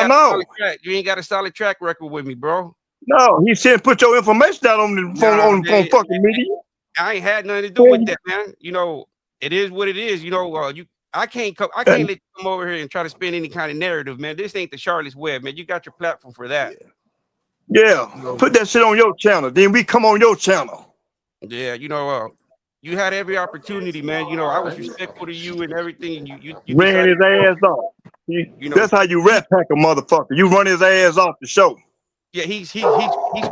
got a no. solid track. You ain't got a solid track record with me, bro. No, he said put your information out on the phone Nah, on man. fucking media. I ain't had nothing to do with that, man. It is what it is. I can't come. I can't And let you come over here and try to spin any kind of narrative, man. This ain't the Charlotte's Web, man. You got your platform for that. yeah, put that shit on your channel. Then we come on your channel. Yeah, you had every opportunity, man. I was respectful to you and everything, and you Ran decided his to go. ass off. That's how you He rat pack a motherfucker. You run his ass off the show. yeah, he's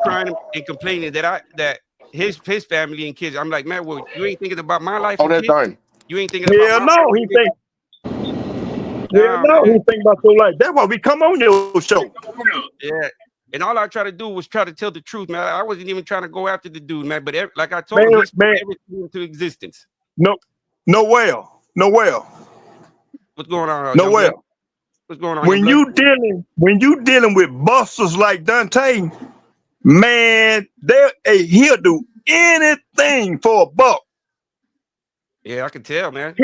crying and complaining that his family and kids. I'm like, man, well, you ain't thinking about my life Oh, and that's kids. done. You ain't thinking about Hell my life no, and he kids. think. Hell Nah, no, he man. think about your life. That's why we come on your show. Yeah. And all I try to do was try to tell the truth, man. I wasn't even trying to go after the dude, man. But like I told him, he spoke Man, everything into existence. no, nowhere. What's going on, young blood? What's going on, young When blood? you dealing with busters like Dante, man, he'll do anything for a buck. Yeah, I can tell, man.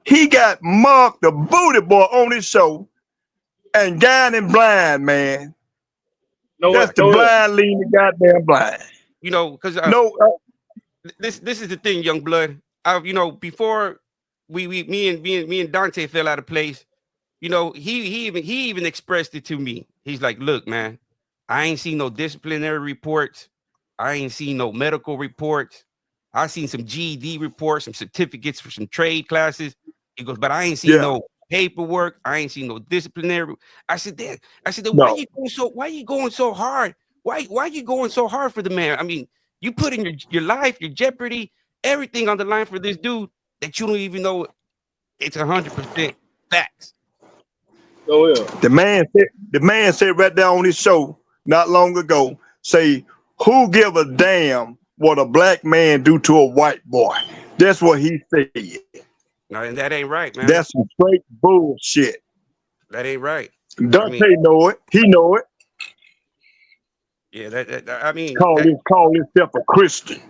He got Mark the Booty Boy on his show and Guy and Blind, man. Yeah, That's the blind leading the goddamn blind. because No, this is the thing, young blood. Before me and Dante fell out of place, he even expressed it to me. He's like, look, man, I ain't seen no disciplinary reports. I ain't seen no medical reports. I seen some GED reports, some certificates for some trade classes. He goes, but I ain't seen yeah, no paperwork. I ain't seen no disciplinary. I said, Dad, why no. you going so hard? Why you going so hard for the man? I mean, you put in your life, your jeopardy, everything on the line for this dude that you don't even know it's 100% facts. Oh yeah. The man said right there on his show not long ago, say, who give a damn what a black man do to a white boy? That's what he said. No, and that ain't right, man. That's some straight bullshit. That ain't right. I Dante mean, know it. He know it. yeah, I mean, Call himself a Christian.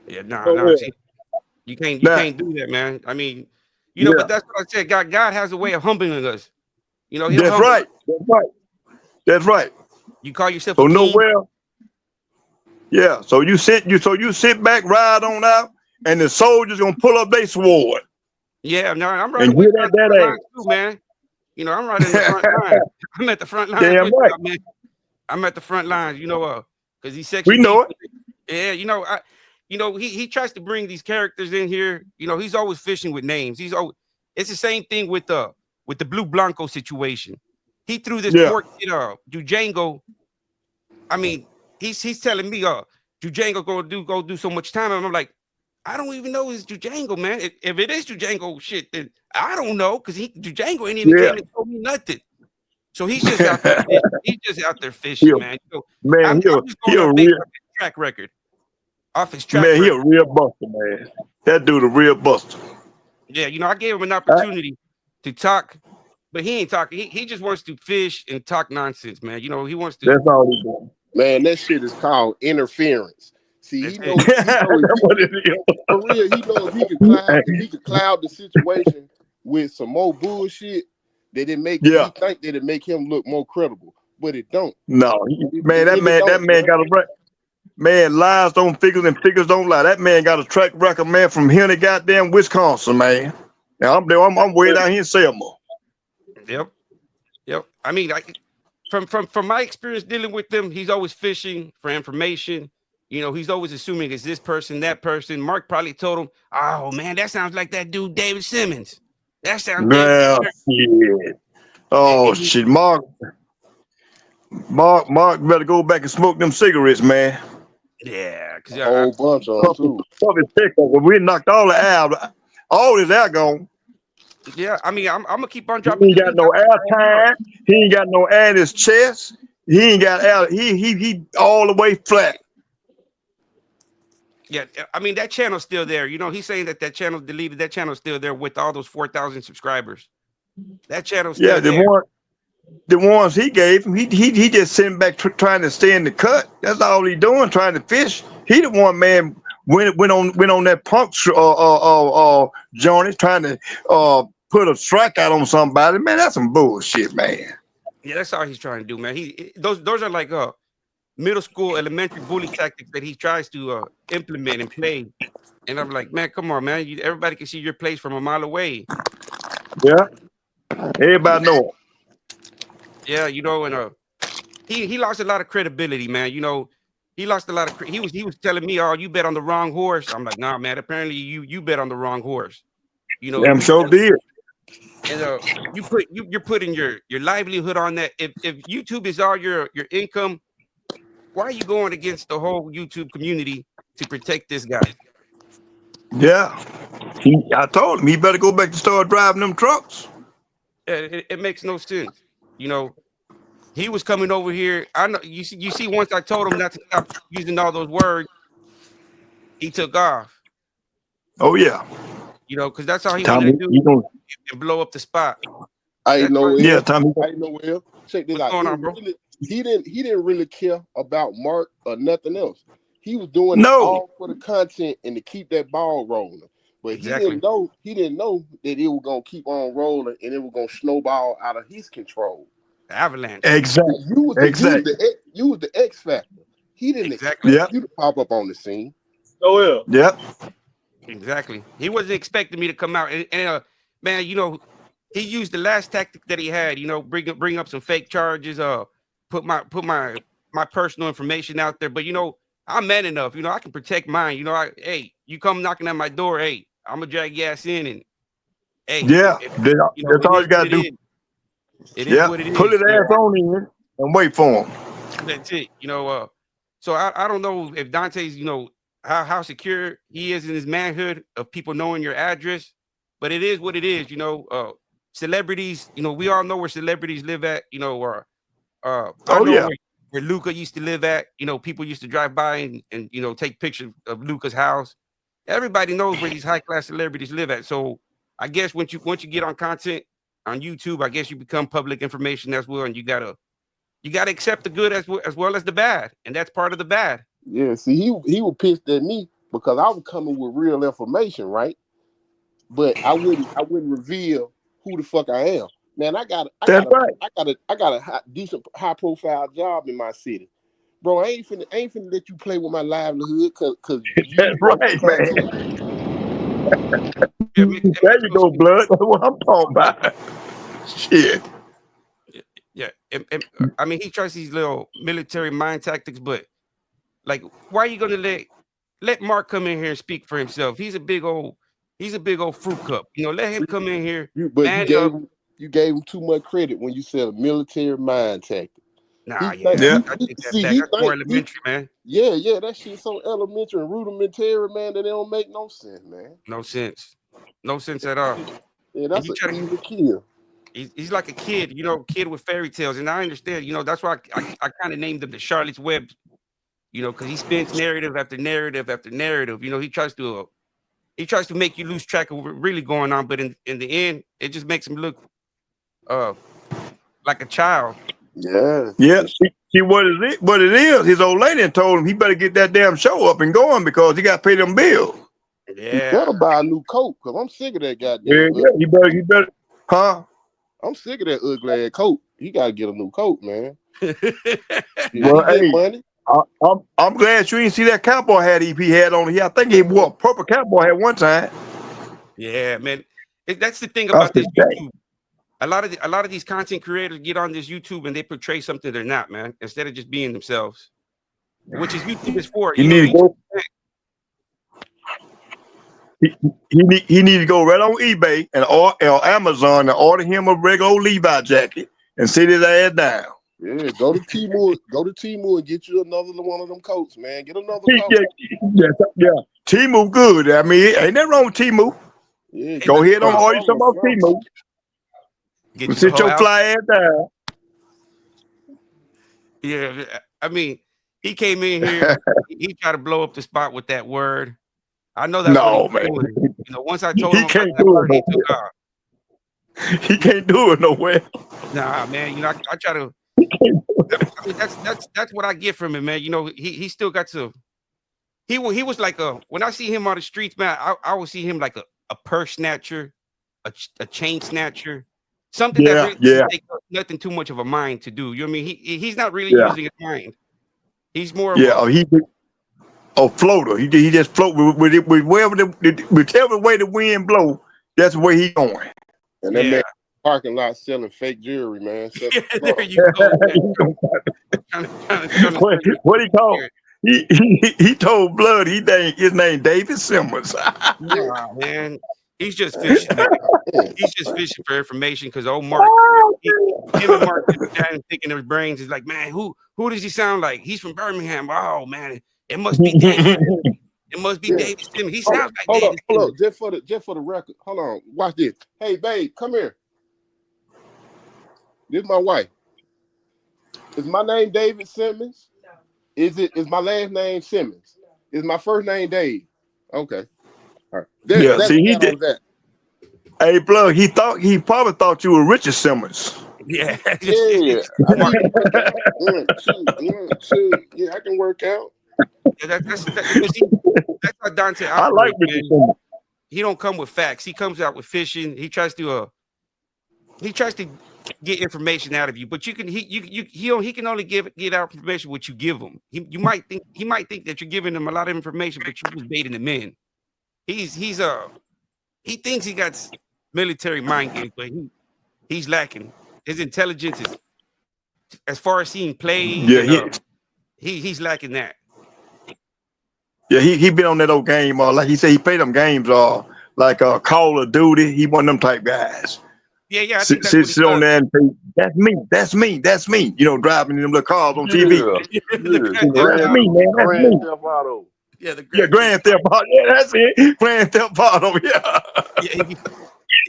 yeah, Oh nah. yeah. See, you Now, can't do that, man. I mean, yeah, but that's what I said. God has a way of humbling us. He'll that's humble right. us. That's right. That's right. You call yourself a So king. nowhere, yeah. So you sit back, ride on out, and the soldiers gonna pull up their sword Yeah, no, I'm and riding with get you on at the front lines that too, man. I'm right in the front ass. line. I'm at the front lines Damn with right. you, man. I'm at the front lines, because he's We Section know G. it. Yeah, he tries to bring these characters in here. He's always fishing with names. It's the same thing with the Blue Blanco situation. He threw this Yeah. port kid Django. I mean, he's telling me Django go do so much time. And I'm like, I don't even know it's Django, man. If it is Django shit, then I don't know, because Django ain't even Yeah. came and told me nothing. So he's just out there fishing. He's just out there he fishing, a, man. So man, I'm just he going a off based real off his track record. Off his track man, he a record. real buster, man. That dude a real buster. Yeah, I gave him an I, opportunity to talk, but he ain't talking. He just wants to fish and talk nonsense, man. He wants to. that's all he doing. Man, that shit is called interference. See, That's he it. know he know if That's he what it is. for real, he know if he could cloud the situation with some more bullshit, that Yeah. he think that it make him look more credible. But it don't. No, It man, that really man, that don't, man bro. got a man. Lies don't figures and figures don't lie. That man got a track record, man, from here to goddamn Wisconsin, man. Now I'm way down here in Selma. Yep. Yep. I mean, from my experience dealing with them, he's always fishing for information. He's always assuming it's this person, that person. Mark probably told him, "Oh man, that sounds like that dude David Simmons. That sounds David." Well, shit. And Oh he, shit, Mark, better go back and smoke them cigarettes, man. yeah, A because whole bunch of them Puff too. his pick up. We knocked all the air out. All his air gone. yeah, I mean, I'm gonna keep on He dropping ain't the got link no out air there right now. time. He ain't got no air in his chest. He ain't got air. He all the way flat. Yeah, I mean that channel's still there. He's saying that channel's deleted. That channel's still there with all those 4,000 subscribers. That channel's Yeah, still there. the ones he gave him, he just sitting back trying to stay in the cut. That's all he doing, trying to fish. He the one man went on that punk journey trying to put a strike out on somebody. Man, that's some bullshit, man. Yeah, that's all he's trying to do, man. Those are like middle school, elementary bully tactics that he tries to implement and play. And I'm like, man, come on, man. Everybody can see your plays from a mile away. Yeah, everybody know. Yeah, and he lost a lot of credibility, man. He lost a lot of. He was telling me, "Oh, you bet on the wrong horse." I'm like, "Nah, man. Apparently, you bet on the wrong horse." Damn You sure did. and you're putting your livelihood on that. If YouTube is all your income, why are you going against the whole YouTube community to protect this guy? Yeah, I told him he better go back to start driving them trucks. It makes no sense. You know, he was coming over here. I know you see. Once I told him not to stop using all those words, he took off. Oh yeah, Because that's all he wanted to Tommy, do you gonna and blow up the spot. Hey That's all. yeah, Noel. Tommy. Hey Noel. Check this What's out. going It on, bro? really he didn't really care about Mark or nothing else. He was doing it No, all for the content and to keep that ball rolling. But Exactly. he didn't know that it was gonna keep on rolling and it was gonna snowball out of his control. Avalanche. exactly, exactly. You was the X factor. He didn't Exactly. expect Yep, you to pop up on the scene. Oh yeah. yep. Exactly. He wasn't expecting me to come out. And man, he used the last tactic that he had. Bring up some fake charges. Put my personal information out there. But I'm man enough. I can protect mine. Hey, you come knocking at my door. Hey, I'm gonna drag your ass in, and hey, Yeah, that's it all is you what gotta it do. is. It is Yeah, what it pull is. his ass on in and wait for him. That's it. So I don't know if Dante's, how secure he is in his manhood of people knowing your address, but it is what it is. Celebrities, we all know where celebrities live at, or I Oh know yeah, where Luca used to live at. People used to drive by and take pictures of Luca's house. Everybody knows where these high class celebrities live at. So I guess once you get on content on YouTube, I guess you become public information as well, and you gotta accept the good as well as the bad, and that's part of the bad. Yeah, see, he was pissed at me because I was coming with real information, right? But I wouldn't reveal who the fuck I am. Man, that's right. I got a decent high profile job in my city, bro. I ain't finna let you play with my livelihood cause you That's want right, some man. content. It There makes you no go, sense. blood. That's what I'm talking about. Shit. Yeah, I mean, he tries these little military mind tactics, but like, why are you gonna let Mark come in here and speak for himself? He's a big old fruit cup. Let him See, come in here, but man up. you gave him too much credit when you said a military mind tactic. Nah, yeah, Yeah. I take that See back. he That's more think he elementary, man. yeah, that shit's so elementary and rudimentary, man, that it don't make no sense, man. No sense, no sense at all. Yeah, And that's you an try to easy kill. he's like a kid, kid with fairy tales. And I understand, that's why I kind of named him the Charlotte's Web, because he spins narrative after narrative after narrative. He tries to make you lose track of what really going on, but in the end, it just makes him look uh like a child. Yeah. Yeah. See what it is. His old lady done told him he better get that damn show up and going because he got to pay them bills. He Yeah. better buy a new coat because I'm sick of that Yeah, goddamn yeah. ugly. He better. Huh? I'm sick of that ugly ass coat. He gotta get a new coat, man. Yeah, Well, he get hey, money. I'm glad you didn't see that cowboy hat he had on here. I think he wore a purple cowboy hat one time. Yeah, man. That's the thing I about said, this dang. YouTube. A lot of these content creators get on this YouTube and they portray something they're not, man, instead of just being themselves. Which is YouTube is for. You need to YouTube. go. He need to go right on eBay or Amazon and order him a regular old Levi jacket and sit his ass down. Yeah, go to Timu and get you another one of them coats, man. Get another Yeah, coat. yeah, yeah. Timu good. I mean, ain't nothing wrong with Timu. Yeah, Ain't Go get nothing you ahead on wrong. some order some or off something. Timu. Get you the Sit whole your outfit. fly ass down. Yeah, I mean, he came in here. He tried to blow up the spot with that word. I know that's what he No, was man. doing. Once I told him He about can't that do it word, he took nowhere. off. He can't do it nowhere. Nah, man. I try to. I mean, that's what I get from him, man. He still got to. He was like when I see him on the streets, man. I would see him like a purse snatcher, a chain snatcher. something that Yeah, really yeah, doesn't take nothing too much of a mind to do. You know what I mean? He's not really yeah, using his mind. He's more of yeah. a He a floater. He just float with wherever whichever way the wind blow. That's where he going. And that yeah. man parking lot selling fake jewelry, man. Yeah, there you go, man. Trying to sell you What he called? here. He told Blood his name David Simmons. Nah, man. He's just fishing, man. Man, He's just fishing for information because old Mark, he, him and Mark just standing thinking their brains is like, man, who does he sound like? He's from Birmingham. Oh man, it must be David. It must be yeah. David Simmons. He Hold sounds like hold up, David hold up. Simmons. Just for the record. Hold on. Watch this. Hey, babe, come here. This is my wife. Is my name David Simmons? Is my last name Simmons? Is my first name Dave? Okay. All right. Yeah, That's see, he that did. on that. Hey, Blood, he probably thought you were Richard Simmons. Yeah, Yeah. I Mark. need to work out. 1, 2, 1, 2. Yeah, I can work out. But see, that's how Dante I like operates, Richard man. Simmons. He don't come with facts. He comes out with fishing. He tries to get information out of you, but you can he can only get out information what you give him. He might think that you're giving him a lot of information, but you're just baiting him in. He thinks he got military mind games, but he's lacking. His intelligence is as far as seeing plays Yeah, and he's lacking that. he been on that old game. Like he said, he played them games. Like Call of Duty. He one of them type guys. Yeah, I think Sit, that's sit, what he sit on does. there and say, "That's me. That's me. That's me." You know, driving in them little cars on TV. Yeah. The Yeah. You Grand know, Theft that's Grand me, Auto. man. That's Grand me. Theft Auto. Yeah, the Yeah, Grand Theft Grand Theft Auto. Yeah, that's it. Grand Theft Auto. Yeah.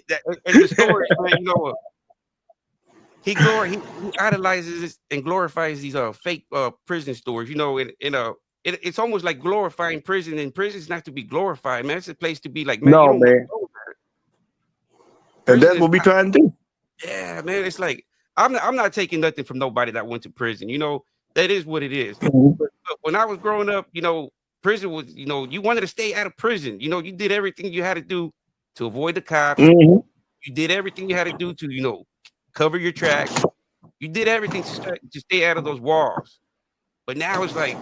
Yeah, and the story, man, he idolizes and glorifies these fake prison stories, it's almost like glorifying prison, and prison's not to be glorified, man. It's a place to be like, man, you No, don't want man. to go there. And Prison that's is what we not, trying to do. yeah, man. It's like I'm not taking nothing from nobody that went to prison. That is what it is. Mhm. But when I was growing up, prison was, you wanted to stay out of prison. You did everything you had to do to avoid the cops. Mhm. You did everything you had to do to, cover your tracks. You did everything to stay out of those walls. But now it's like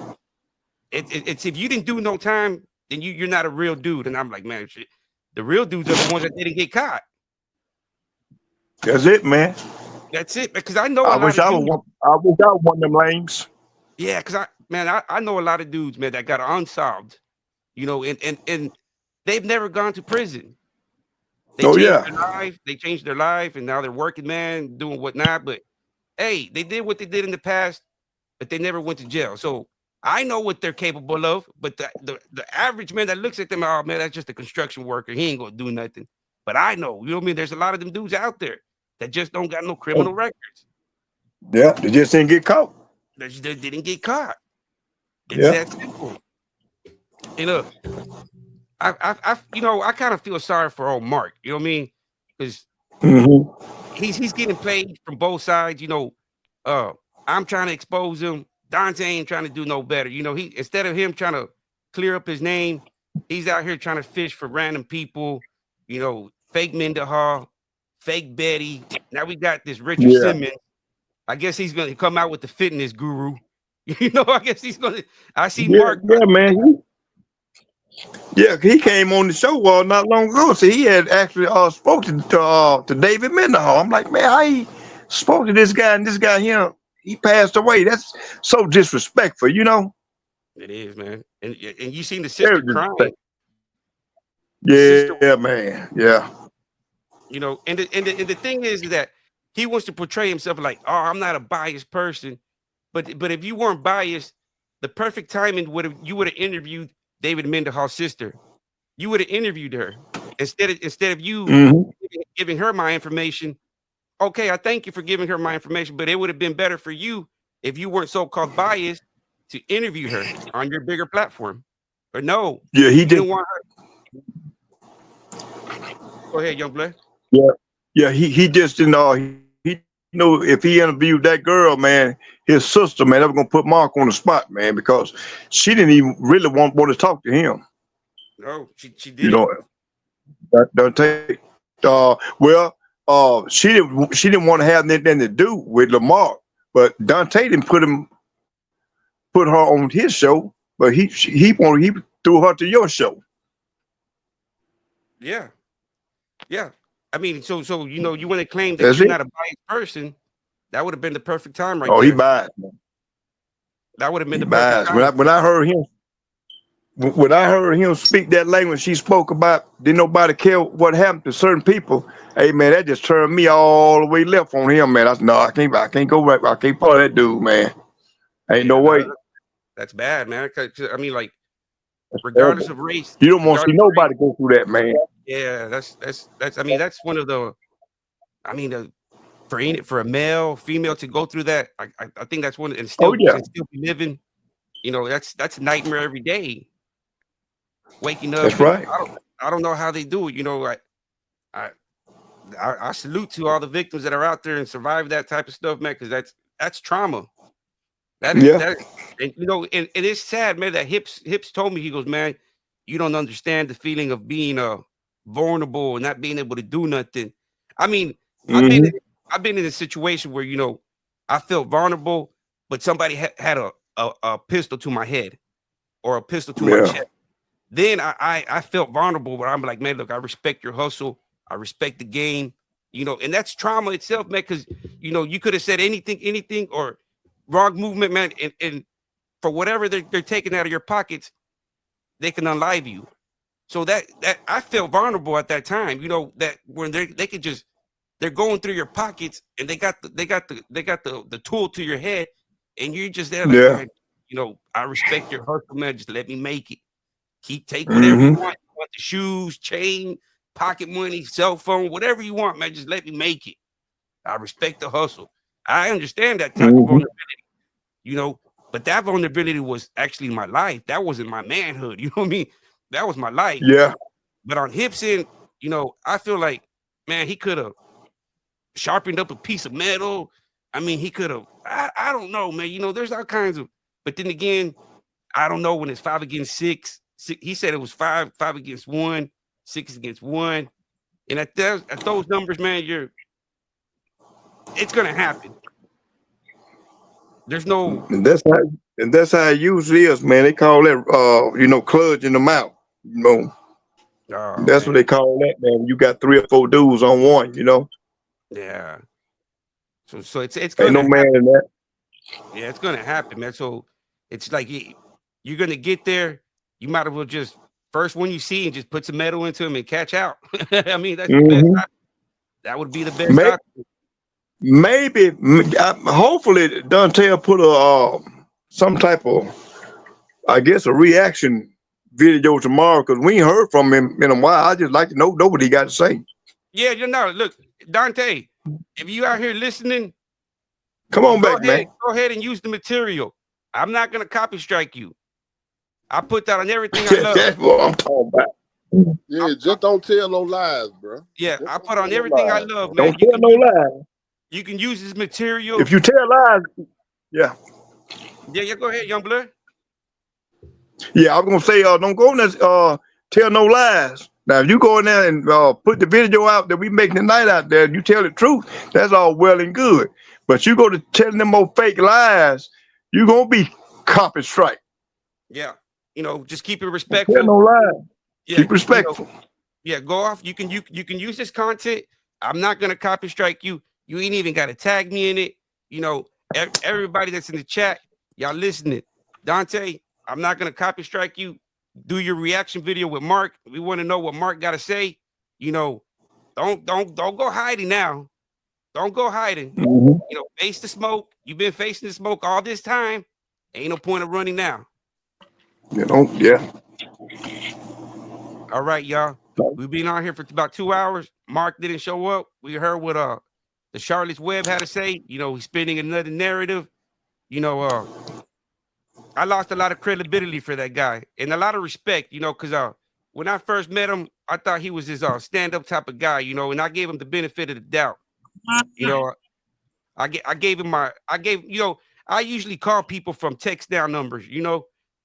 it's if you didn't do no time, then you're not a real dude. And I'm like, man, shit, the real dudes are the ones that didn't get caught. That's it, man. That's it. Because I know a lot of dudes. I wish I was one of them lames. Yeah, because I know a lot of dudes, man, that got unsolved. And they've never gone to prison. They Oh changed yeah. their life. They changed their life, and now they're working, man, doing whatnot. But hey, they did what they did in the past, but they never went to jail. So I know what they're capable of. But the average man that looks at them, oh man, that's just a construction worker. He ain't gonna do nothing. But I know, you know what I mean? There's a lot of them dudes out there that just don't got no criminal records. Yeah. They just didn't get caught. They didn't get caught. It's Yeah. that simple. And I kind of feel sorry for old Mark. You know what I mean? Because Hmm. he's getting played from both sides. I'm trying to expose him. Dante ain't trying to do no better. He instead of him trying to clear up his name, he's out here trying to fish for random people. Fake Mendenhall, fake Betty. Now we got this Richard Yeah. Simmons. I guess he's gonna come out with the fitness guru. I guess he's gonna. I see Yeah. Mark. Yeah, man. Yeah, he came on the show not long ago. So he had actually spoken to David Mendenhall. I'm like, man, how he spoke to this guy and this guy here? He passed away. That's so disrespectful. It is, man. And you seen the Very sister crying. disrespectful. The sister, Yeah, man. Yeah. and the thing is that he wants to portray himself like, oh, I'm not a biased person. But if you weren't biased, the perfect timing you would have interviewed David Mendenhall's sister. You would have interviewed her instead of you Hmm. giving her my information. Okay, I thank you for giving her my information, but it would have been better for you if you weren't so-called biased to interview her on your bigger platform. But no, Yeah, he you did. didn't want her. Go ahead, young blood. Yeah. Yeah, he just didn't he know if he interviewed that girl, man, his sister, man, that was gonna put Mark on the spot, man, because she didn't even really want to talk to him. No, she You didn't. know, that take well, she didn't want to have anything to do with Lamar, but Dante didn't put her on his show, but he threw her to your show. Yeah, yeah. I mean, so you want to claim that That's you're it. not a biased person? That would have been the perfect time right Oh, he there. biased, man. That would have been He the perfect biased. When time. I heard him speak that language she spoke about, didn't nobody care what happened to certain people. Hey man, that just turned me all the way left on him, man. I said, no, I can't go back. I can't follow that dude, man. Ain't no Yeah, way. that's bad, man. 'Cause, I mean, like, That's regardless terrible. of race, You don't want to see regardless of race, nobody go through that, man. yeah, that's. I mean, that's one of the. I mean, for a male, female to go through that, I think that's one, and Oh still yeah, to still be living. That's a nightmare every day. Waking up, that's and right. I don't know how they do it. I I salute to all the victims that are out there and survive that type of stuff, man, because that's trauma. That is Yeah, that, and and it's sad, man. That hips told me, he goes, man, you don't understand the feeling of being vulnerable and not being able to do nothing. I mean, I've been in, hmm, I've been in a situation where I felt vulnerable, but somebody had a pistol to my head or a pistol to my yeah, chest. Then I felt vulnerable, but I'm like, man, look, I respect your hustle. I respect the game, and that's trauma itself, man. Because you could have said anything, or wrong movement, man, and for whatever they're taking out of your pockets, they can unlive you. So that I felt vulnerable at that time, that when they could just they're going through your pockets and they got the tool to your head, and you're just there like, yeah. man, I respect your hustle, man. Just let me make it. Take whatever you Hmm. want. You want the shoes, chain, pocket money, cell phone, whatever you want, man. Just let me make it. I respect the hustle. I understand that type of Hmm. vulnerability, you know, but that vulnerability was actually my life. That wasn't my manhood. You know what I mean? That was my life. Yeah, But on Hipson, I feel like, man, he could have sharpened up a piece of metal. I mean, he could have, I don't know, man. There's all kinds of, but then again, I don't know when it's 5 against 6. He said it was five against 1, 6 against 1. And at those numbers, man, it's gonna happen. There's no, and that's how it usually is, man. They call that cludge in the mouth. You know, oh that's what man, they call that, man. You got 3 or 4 dudes on one. yeah. So it's Ain't no gonna man happen. in that. Yeah, it's gonna happen, man. So it's like you're gonna get there. You might as well just first one you see and just put some metal into him and catch out. I mean, that's the best. Hmm. That would be the best Maybe, option. hopefully, Dante put some type of, I guess, a reaction video tomorrow because we ain't heard from him in a while. I just like to know what he got to say. Yeah, look, Dante, if you out here listening, Come you on back, man. go ahead and use the material. I'm not gonna copy strike you. I put that on everything I love. That's what I'm talking about. I, Yeah, just don't tell no lies, bro. yeah, Just I don't put tell on no everything I lies, love, bro. man. Don't tell no lies. You can use this material. If you tell lies, yeah, Yeah, go ahead, young blood. yeah, I'm gonna say, don't go in there, tell no lies. Now, if you go in there and put the video out that we making tonight out there, you tell the truth. That's all well and good. But you go to telling them more fake lies, you gonna be copy strike. Yeah, just keep it Don't tell respectful. no lies. Yeah, Keep respectful. yeah, go off. You can use this content. I'm not gonna copy strike you. You ain't even got to tag me in it. Everybody that's in the chat, y'all listening. Dante, I'm not gonna copy strike you. Do your reaction video with Mark. We want to know what Mark got to say. You know, don't go hiding now. Don't go hiding. Hmm. Face the smoke. You've been facing the smoke all this time. Ain't no point of running now. Yeah. All right, y'all. We've been on here for about 2 hours. Mark didn't show up. We heard what the Charlotte's Web had to say. He's spinning another narrative. You know, uh I lost a lot of credibility for that guy and a lot of respect, because when I first met him, I thought he was this stand-up type of guy, and I gave him the benefit of the doubt. You know, I gave him I usually call people from text down numbers,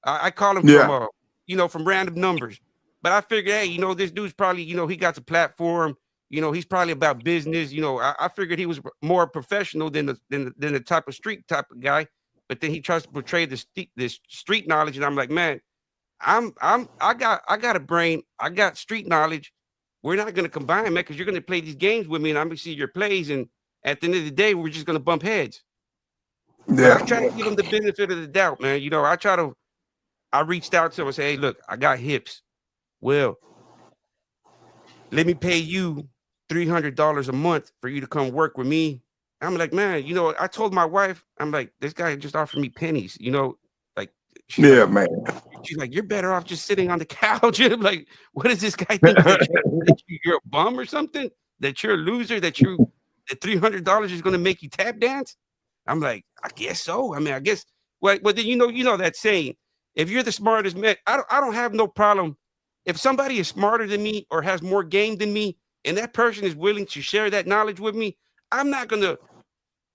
I call them from Yeah. from random numbers. But I figured, hey, this dude's probably, he got a platform. He's probably about business. I figured he was more professional than the type of street type of guy. But then he tries to portray this street knowledge, and I'm like, man, I got a brain. I got street knowledge. We're not gonna combine, man, because you're gonna play these games with me, and I'm gonna see your plays, and at the end of the day, we're just gonna bump heads. But I Yeah. try to give him the benefit of the doubt, man. I reached out to him and say, hey, look, I got hips. Well, let me pay you $300 a month for you to come work with me. I'm like, man, I told my wife, I'm like, this guy just offered me pennies, like she's like, Yeah, man. you're better off just sitting on the couch. I'm like, what does this guy think that you're a bum or something? That you're a loser? That $300 is going to make you tap dance? I'm like, I guess so. I mean, I guess. Well, then that saying. If you're the smartest man, I don't have no problem. If somebody is smarter than me or has more game than me, and that person is willing to share that knowledge with me, I'm not gonna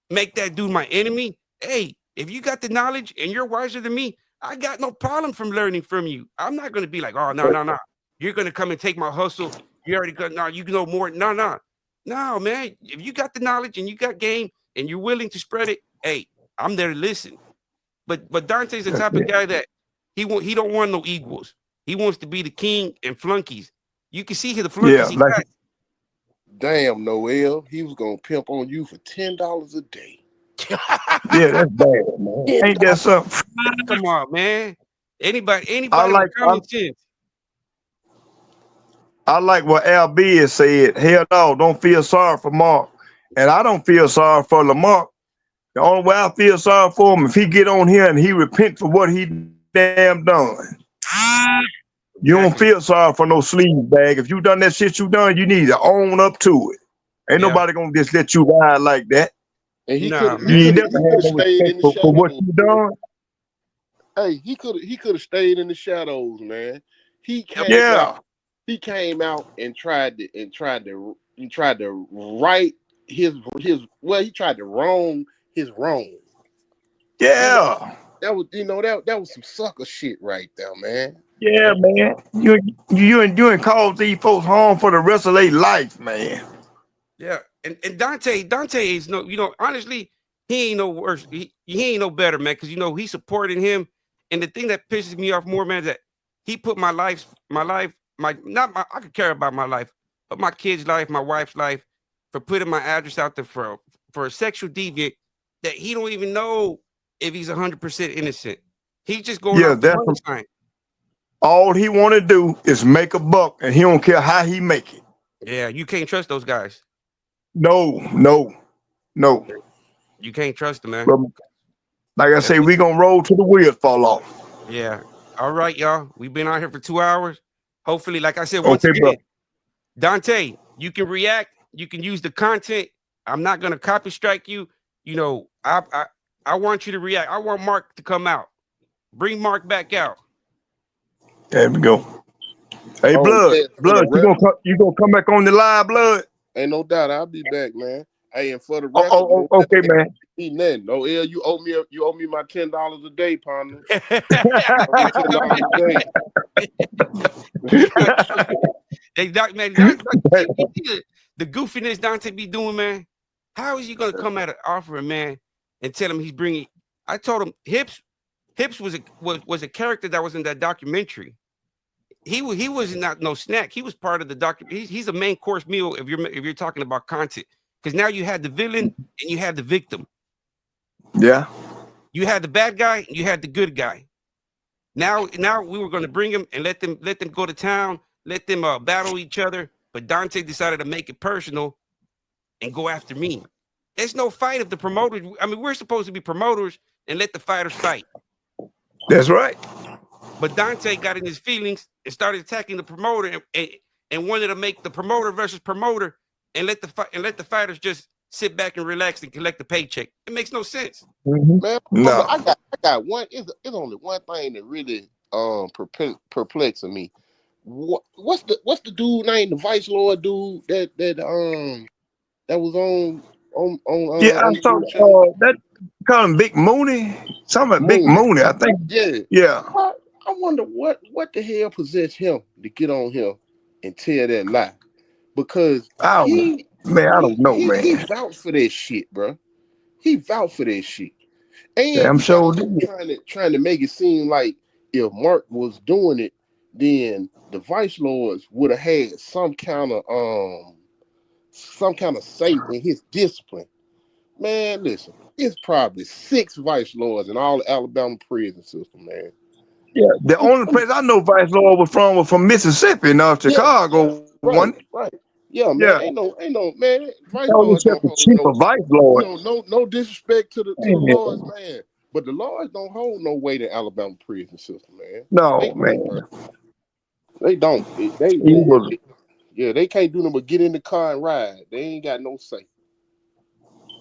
make that dude my enemy. Hey, if you got the knowledge and you're wiser than me, I got no problem from learning from you. I'm not gonna be like, oh no, no, no. You're gonna come and take my hustle. You already got you know more. No, no. No, man. If you got the knowledge and you got game and you're willing to spread it, hey, I'm there to listen. But Dante's the type of guy that he don't want no equals. He wants to be the king and flunkies. You can see the flunkies he got. Damn, Noel, he was gonna pimp on you for $10 a day. Yeah, that's bad, man. Ain't that something? Come on, man. Anybody I with common sense. like what Al B has said. Hell no, don't feel sorry for Mark. And I don't feel sorry for Lamar. The only way I feel sorry for him if he get on here and he repent for what he damn done. You don't Exactly. feel sorry for no sleeve bag. If you done that shit you done, you need to own up to it. Ain't Yeah. nobody gonna just let you ride like that. And Nah, You man. ain't never had no stayed respect in the for what shadows. you done. Hey, he could have stayed in the shadows, man. He came out. Yeah, He came out and tried to right his well, he tried to wrong his wrong. You know, yeah, that was some sucker shit right there, man. yeah, man. You ain't cause these folks harm for the rest of their life, man. Yeah. And Dante is honestly, he ain't no worse. He ain't no better, man, because he supported him. And the thing that pisses me off more, man, is that he put I could care about my life, but my kid's life, my wife's life, for putting my address out there for a sexual deviant that he don't even know if he's 100% innocent. He's just going Yeah, off the that's money sign. all he want to do is make a buck, and he don't care how he make it. Yeah, you can't trust those guys. No, no, no. You can't trust them, man. But like I say, we gonna roll till the wheels fall off. Yeah. All right, y'all. We've been out here for 2 hours. Hopefully, like I said, once Okay, bro. again, Dante, you can react. You can use the content. I'm not gonna copy strike you. I want you to react. I want Mark to come out. Bring Mark back out. There we go. Hey, Oh yeah, for the blood, record, you gonna come back on the live, blood? ain't no doubt I'll be back, man. Hey, and for the Oh, record, oh, oh, okay, man. nothing. No, you owe me my $10 a day, partner. I Owe me see what you're $10 a day. Hey, man, you see the goofiness Dante be doing, man. How is he gonna come at an offer, man, and tell him he's bringing? I told him Hips was a character that was in that documentary. He was not no snack. He was part of the document. He's a main course meal if you're talking about content, because now you had the villain and you had the victim. Yeah. You had the bad guy and you had the good guy. Now we were going to bring him and let them go to town, let them battle each other. But Dante decided to make it personal and go after me. There's no fight of the promoters. I mean, we're supposed to be promoters and let the fighters fight. That's right. But Dante got in his feelings and started attacking the promoter and wanted to make the promoter versus promoter and let the fighters just sit back and relax and collect the paycheck. It makes no sense. Mm-hmm. Man, No. I got one. It's only one thing that really perplexing me. What's the dude name? The Vice Lord dude that was Yeah, I on the saw new show. that call him Big Mooney. Something Big Mooney. Mooney, I think. Yeah. Yeah. I wonder what the hell possessed him to get on here and tell that lie. because I don't, man, I don't know, he man. vouched for that shit, bro. He vouched for that shit. And Damn you got sure him did. trying to make it seem like if Mark was doing it, then the vice lords would have had some kind of say in his discipline. Man, listen, it's probably 6 vice lords in all the Alabama prison system, man. Yeah, the Who, only place I know Vice Lord was from Mississippi, not yeah, Chicago one. right. Yeah, Yeah, man, ain't no man. they Vice only lords set don't the hold chief no, of Vice Lord. no disrespect to the lords, Man, man. But the lords don't hold no weight in Alabama prison system, man. They no, don't, man. bro. They don't. He was Yeah, they can't do nothing but get in the car and ride. They ain't got no say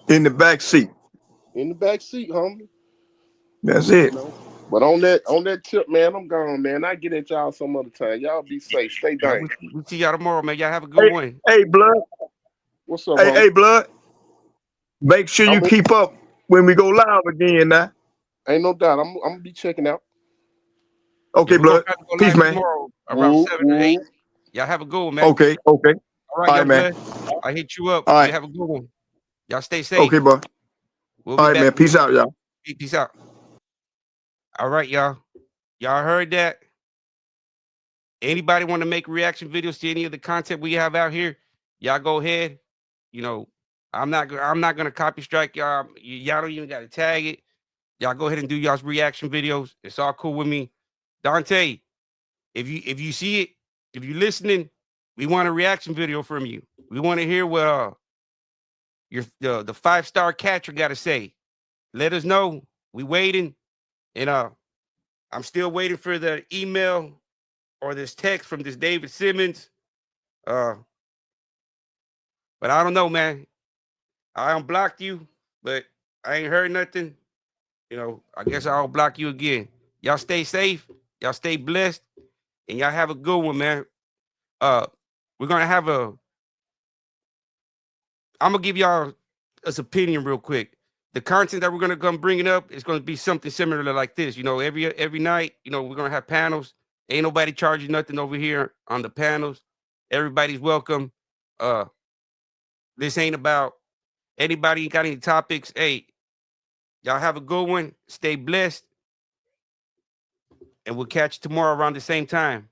in the back seat. in the back seat, homie. That's You it. know. But on that tip, man, I'm gone, man. I get at y'all some other time. Y'all be safe. Stay Yeah, dangerous. we see y'all tomorrow, man. Y'all have a good Hey, one. hey, blood. What's up, Hey, homie? hey, blood. Make sure you I'm in, keep up when we go live again. Now, ain't no doubt. I'm gonna be checking out. Yeah, okay, we're gonna blood. try to go Peace, live man. tomorrow around Woo, 7 or 8. woo. Y'all have a good one, man. Okay, okay. All right, All right, young man. blood. I hit you up. All You right. have a good one. Y'all stay Okay, safe. boy. We'll All be right, back man. Peace tomorrow. out, y'all. Peace out. All right, y'all. Y'all heard that? Anybody want to make reaction videos to any of the content we have out here? Y'all go ahead. You know, I'm not gonna copy strike y'all. Y'all don't even gotta tag it. Y'all go ahead and do y'all's reaction videos. It's all cool with me. Dante, if you see it, if you're listening, we want a reaction video from you. We want to hear what your the 5-star catcher got to say. Let us know. We waiting, and I'm still waiting for the email or this text from this David Simmons. Uh, but I don't know, man. I unblocked you, but I ain't heard nothing. You know, I guess I'll block you again. Y'all stay safe. Y'all stay blessed, and y'all have a good one, man. Uh, we're gonna have a. I'm gonna give y'all this opinion real quick. The content that we're gonna come bringing up is gonna be something similar to like this. You know, every night, you know, we're gonna have panels. Ain't nobody charging nothing over here on the panels. Everybody's welcome. Uh, this ain't about anybody got any topics. Hey, y'all have a good one. Stay blessed, and we'll catch you tomorrow around the same time.